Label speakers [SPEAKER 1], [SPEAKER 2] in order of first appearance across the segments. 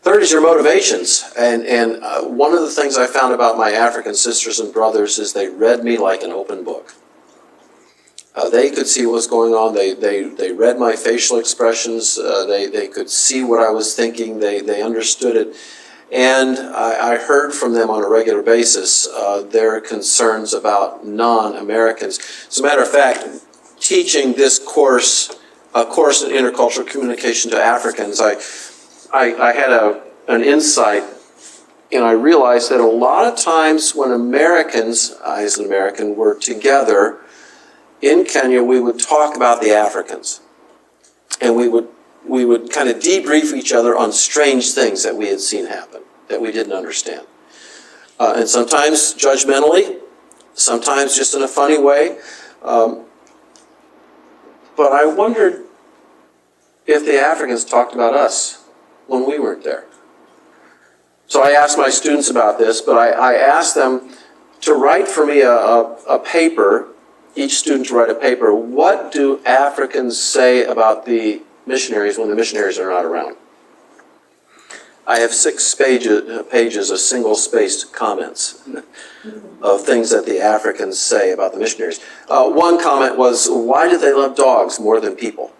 [SPEAKER 1] Third is your motivations. And one of the things I found about my African sisters and brothers is they read me like an open book. They could see what was going on. They read my facial expressions. They could see what I was thinking. They understood it. And I heard from them on a regular basis their concerns about non-Americans. As a matter of fact, teaching this course, a course in intercultural communication to Africans, I had an insight, and I realized that a lot of times when Americans, I as an American, were together in Kenya, we would talk about the Africans. And we would kind of debrief each other on strange things that we had seen happen, that we didn't understand. And sometimes judgmentally, sometimes just in a funny way. But I wondered if the Africans talked about us when we weren't there. So I asked my students about this, but I asked them to write for me a paper, each student to write a paper. What do Africans say about the missionaries when the missionaries are not around? I have 6 pages of single-spaced comments of things that the Africans say about the missionaries. One comment was, why do they love dogs more than people?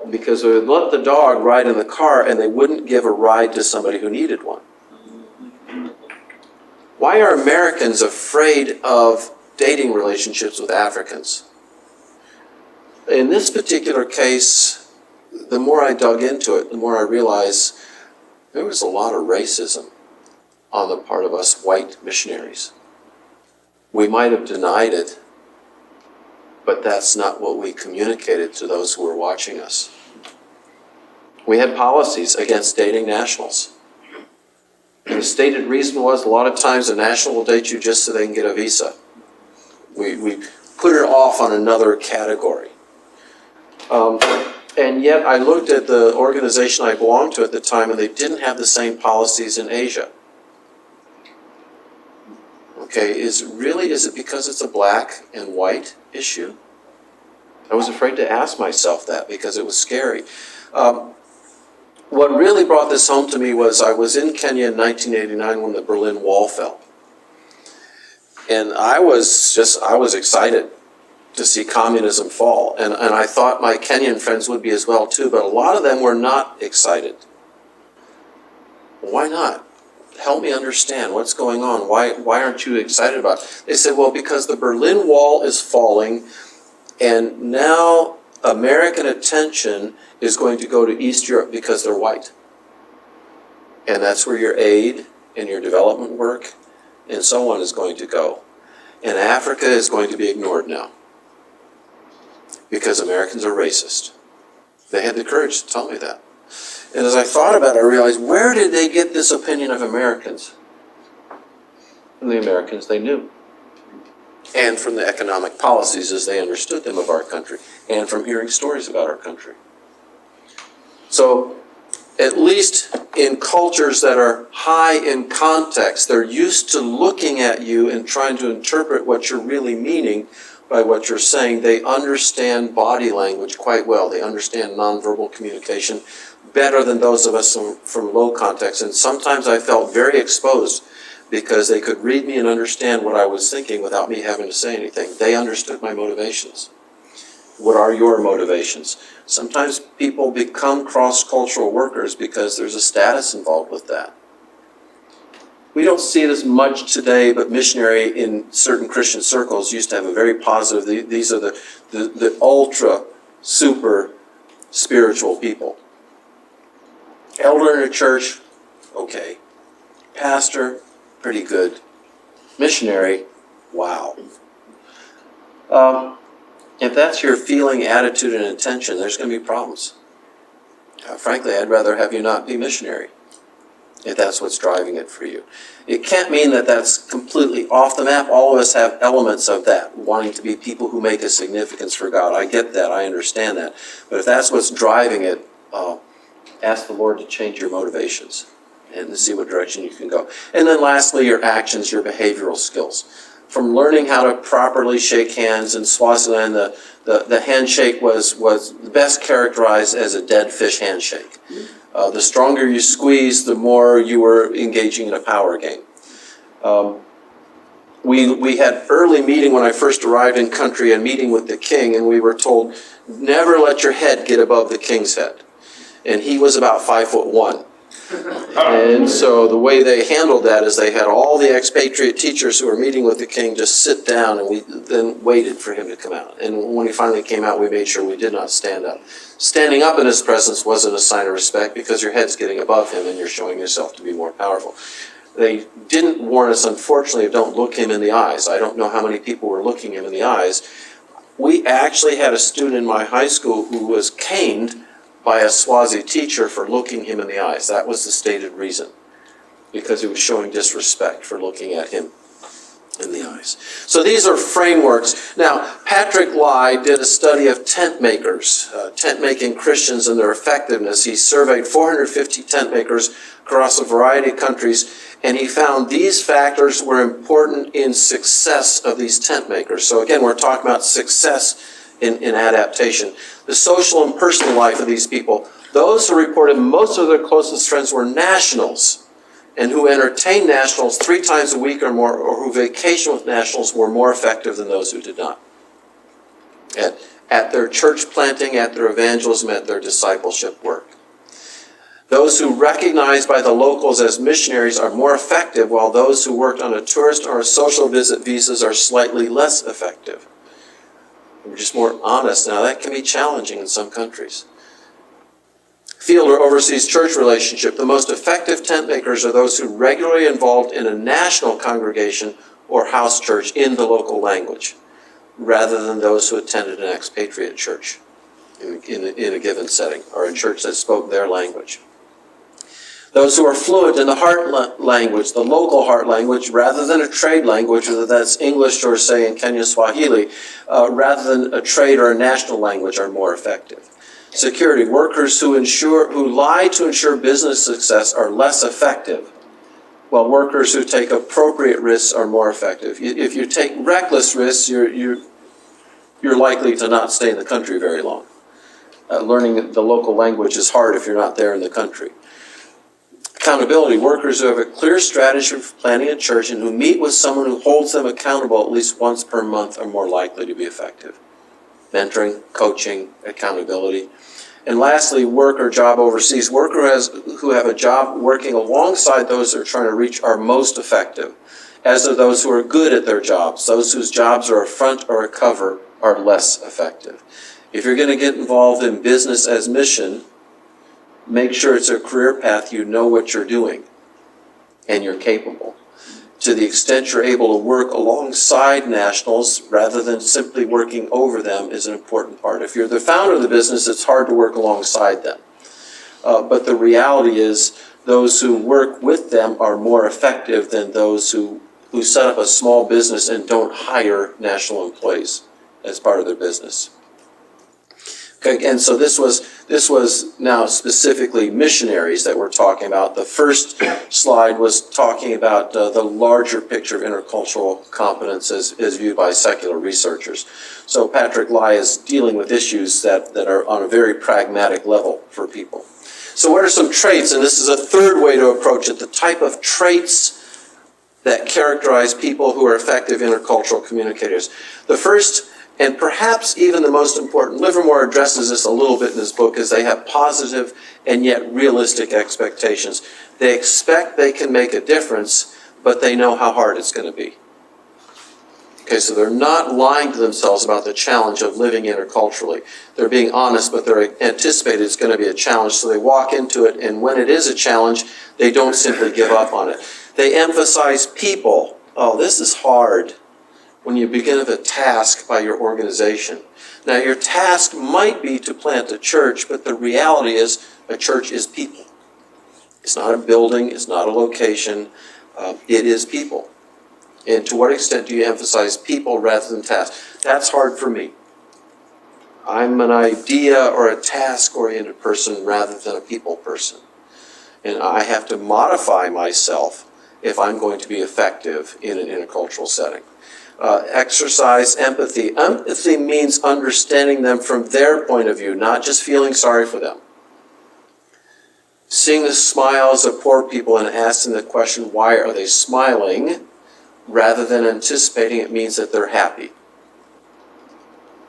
[SPEAKER 1] Because they would let the dog ride in the car and they wouldn't give a ride to somebody who needed one. Why are Americans afraid of dating relationships with Africans? In this particular case, the more I dug into it, the more I realized there was a lot of racism on the part of us white missionaries. We might have denied it, but that's not what we communicated to those who were watching us. We had policies against dating nationals. And the stated reason was a lot of times a national will date you just so they can get a visa. We put it off on another category. And yet I looked at the organization I belonged to at the time, and they didn't have the same policies in Asia. Okay, is it because it's a black and white issue? I was afraid to ask myself that because it was scary. What really brought this home to me was I was in Kenya in 1989 when the Berlin Wall fell. And I was excited to see communism fall. And I thought my Kenyan friends would be as well too, but a lot of them were not excited. Why not? Help me understand what's going on. Why aren't you excited about it? They said, well, because the Berlin Wall is falling, and now American attention is going to go to East Europe because they're white. And that's where your aid and your development work and so on is going to go. And Africa is going to be ignored now because Americans are racist. They had the courage to tell me that. And as I thought about it, I realized, where did they get this opinion of Americans? From the Americans they knew. And from the economic policies as they understood them of our country. And from hearing stories about our country. So, at least in cultures that are high in context, they're used to looking at you and trying to interpret what you're really meaning by what you're saying. They understand body language quite well. They understand nonverbal communication better than those of us from low context. And sometimes I felt very exposed because they could read me and understand what I was thinking without me having to say anything. They understood my motivations. What are your motivations? Sometimes people become cross-cultural workers because there's a status involved with that. We don't see it as much today, but missionary in certain Christian circles used to have a very positive, these are the ultra, super spiritual people. Elder in a church, okay. Pastor, pretty good. Missionary, wow. If that's your feeling, attitude, and intention, there's going to be problems. Frankly, I'd rather have you not be missionary, if that's what's driving it for you. It can't mean that that's completely off the map. All of us have elements of that, wanting to be people who make a significance for God. I get that, I understand that. But if that's what's driving it, ask the Lord to change your motivations and to see what direction you can go. And then lastly, your actions, your behavioral skills. from learning how to properly shake hands. In Swaziland, the handshake was best characterized as a dead fish handshake. The stronger you squeeze, the more you were engaging in a power game. We had early meeting when I first arrived in country, and meeting with the king, and we were told, never let your head get above the king's head. And he was about 5'1". And so the way they handled that is they had all the expatriate teachers who were meeting with the king just sit down, and we then waited for him to come out. And when he finally came out, we made sure we did not stand up. Standing up in his presence wasn't a sign of respect, because your head's getting above him and you're showing yourself to be more powerful. They didn't warn us, unfortunately, of don't look him in the eyes. I don't know how many people were looking him in the eyes. We actually had a student in my high school who was caned by a Swazi teacher for looking him in the eyes. That was the stated reason, because he was showing disrespect for looking at him in the eyes. So these are frameworks. Now, Patrick Lai did a study of tent makers, tent-making Christians and their effectiveness. He surveyed 450 tent makers across a variety of countries, and he found these factors were important in success of these tent makers. So again, we're talking about success in adaptation. The social and personal life of these people. Those who reported most of their closest friends were nationals, and who entertained nationals 3 times a week or more, or who vacation with nationals, were more effective than those who did not. At their church planting, at their evangelism, at their discipleship work. Those who recognized by the locals as missionaries are more effective, while those who worked on a tourist or a social visit visas are slightly less effective. We're just more honest. Now, that can be challenging in some countries. Field or overseas church relationship. The most effective tent makers are those who regularly involved in a national congregation or house church in the local language, rather than those who attended an expatriate church in a given setting, or a church that spoke their language. Those who are fluent in the heart language, the local heart language, rather than a trade language, whether that's English or, say, in Kenya, Swahili, rather than a trade or a national language, are more effective. Security. Workers who lie to ensure business success are less effective, while workers who take appropriate risks are more effective. If you take reckless risks, you're likely to not stay in the country very long. Learning the local language is hard if you're not there in the country. Accountability. Workers who have a clear strategy for planning a church and who meet with someone who holds them accountable at least once per month are more likely to be effective. Mentoring, coaching, accountability. And lastly, work or job overseas. Workers who have a job working alongside those they're trying to reach are most effective, as are those who are good at their jobs. Those whose jobs are a front or a cover are less effective. If you're going to get involved in business as mission, make sure it's a career path you know what you're doing and you're capable. To the extent you're able to work alongside nationals rather than simply working over them is an important part. If you're the founder of the business, it's hard to work alongside them. But the reality is those who work with them are more effective than those who set up a small business and don't hire national employees as part of their business. Okay, and so this was now specifically missionaries that we're talking about. The first slide was talking about the larger picture of intercultural competence as viewed by secular researchers. So Patrick Lai is dealing with issues that are on a very pragmatic level for people. So what are some traits? And this is a third way to approach it, the type of traits that characterize people who are effective intercultural communicators. The first, and perhaps even the most important, Livermore addresses this a little bit in his book, is they have positive and yet realistic expectations. They expect they can make a difference, but they know how hard it's going to be. Okay, so they're not lying to themselves about the challenge of living interculturally. They're being honest, but they're anticipating it's going to be a challenge, so they walk into it, and when it is a challenge, they don't simply give up on it. They emphasize people. Oh, this is hard. When you begin with a task by your organization. Now, your task might be to plant a church, but the reality is a church is people. It's not a building, it's not a location, it is people. And to what extent do you emphasize people rather than tasks? That's hard for me. I'm an idea or a task-oriented person rather than a people person. And I have to modify myself if I'm going to be effective in an intercultural setting. Exercise empathy. Empathy means understanding them from their point of view, not just feeling sorry for them. Seeing the smiles of poor people and asking the question, why are they smiling, rather than anticipating it means that they're happy.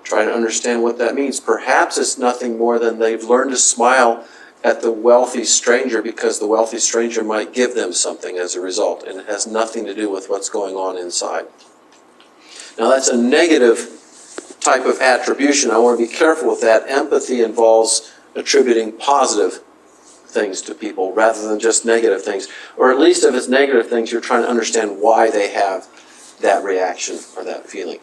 [SPEAKER 1] Try to understand what that means. Perhaps it's nothing more than they've learned to smile at the wealthy stranger because the wealthy stranger might give them something as a result, and it has nothing to do with what's going on inside. Now that's a negative type of attribution. I want to be careful with that. Empathy involves attributing positive things to people rather than just negative things. Or at least if it's negative things, you're trying to understand why they have that reaction or that feeling.